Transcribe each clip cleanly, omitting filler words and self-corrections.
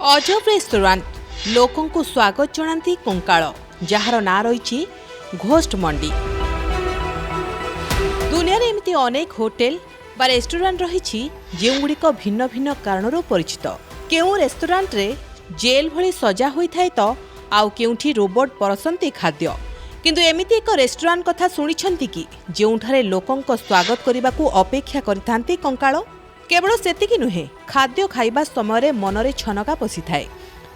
अजब रेस्टोरेंट लोकों को स्वागत जनाती कंकाळ जार ना रही घोस्ट मंडी। दुनिया रे एमती अनेक होटेल बा रेस्टोरेंट रही जोगुड़िक भिन्न भिन्न कारणरू परिचित। केउ रेस्टोरेंट रे जेल भली सजा होइथाय तो आउ केउठी रोबोट परसंती खाद्य। किंतु एमिति एक रेस्टोरेंट कथा सुनिछंती कि जोंठारे लोकंक स्वागत करिबाकू अपेक्षा करिथांती कंकाळ। केवल सेतिकी नुहे, खाद्य खाइबा समय मनरे छनका पशि थाए,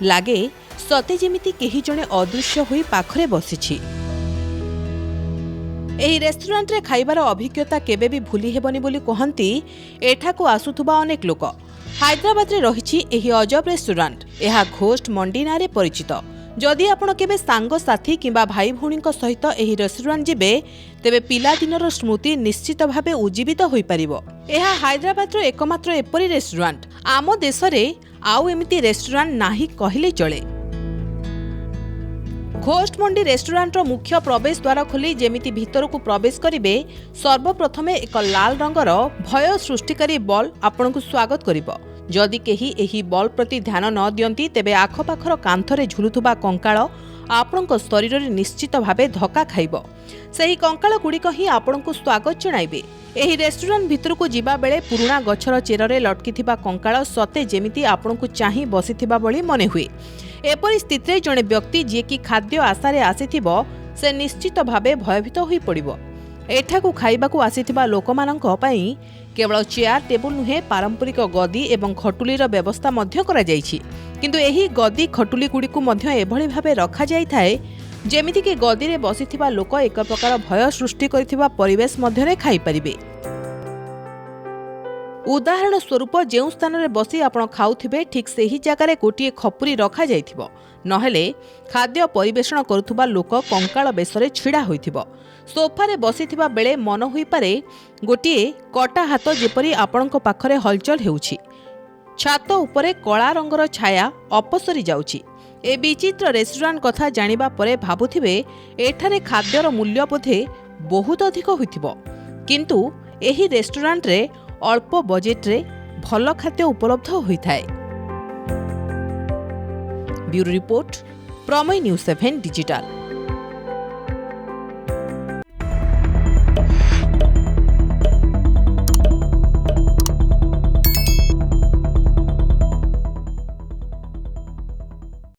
लागे सते जेमिति केही जणे अदृश्य होई पाखरे बसिछि। एही रेस्टोरेंट रे खाइबार अभिज्ञता केबे भी भूली हेबनी बोली कहंती एठाकू आसुथुबा अनेक लोक। हैदराबाद रे रहिछि एही अजब रेस्टोरेंट। एहा घोस्ट मंडी नारे परिचित। जदि आपण केबे सांग साथी किंबा भाई भौणी सहित एही रेस्टोरेंट जिबे तेबे पिला दिनर स्मृति निश्चित भावे उज्जीवित होई परिबो। एहा हैदराबाद रो एकमात्र एपरी रेस्टोरेंट। आम देश रे आउ एमिति रेस्टोरेंट नाही कहिले चले। घोस्ट मंडी रेस्टोरेंट रो मुख्य प्रवेश द्वार खोली जेमिति भितरकू प्रवेश करिवे, सर्वप्रथमे एक लाल रंगर भय सृष्टिकारी बॉल आपनकू स्वागत करिवो। जदि केही एही बॉल प्रति ध्यान न दियंती तेबे आखपाखर कांथरे झुलुथुबा कंकाळ आपणक शरीर रे निश्चित भावे धक्का खाइबो। सेही कंकाळ गुड़िक ही आपणकू स्वागत जणाइबे। एही रेस्टोरेंट भितरकू जिबा बेले पुराणा गछर चेररे लटकिथिबा कंकाळ सते जेमिति आपणकू चाहि बसिथिबा बळी मने हुए। एपरि स्थितिरे जणे व्यक्ति जे कि खाद्य आशारे आसिथिबो से निश्चित भावे भयभीत होई पड़िबो। एठाकू खाइबाकू आसिथिबा लोकमानंक पई केवल चेयर टेबुल नुहे, पारंपरिक गदी एवं खटुलीर व्यवस्था मध्य करा जाइछि। किंतु एही गदी खटुली गुड़िकू मध्य एभଳି भावे रखा जाई थाए जेमिति कि गदी रे बसिथिबा लोक एक प्रकार भय सृष्टि करिथिबा परिवेश मध्यरे खाई परिबे। उदाहरण स्वरूप जेउ स्थान रे बसी आपण खाउथिबे ठीक सेही जगारे गोटिए खपुरी रखा जाइथिबो, नहेले खाद्य परिवेषण करुथुबा लोक कंकाळ बेसरे छिड़ा होइथिबो। सोफारे बसिथिबा बेले मन होई पारे गोटिए कटा हाथ जेपरी आपणक पाखरे हलचल हेउछि। छात उपरे कला रंगर छाया अपसरी जाउछि। ए विचित्र रेस्टोरेंट कथा जानिबा परे भाबुथिबे एठारे खाद्यर मूल्य बोधे बहुत अधिक होइथिबो, किंतु एही रेस्टोरेंट रे अल्प बजेट रे भल खाद्य उपलब्ध होइथाय। ब्यूरो रिपोर्ट, प्रमेय न्यूज 7 डिजिटल।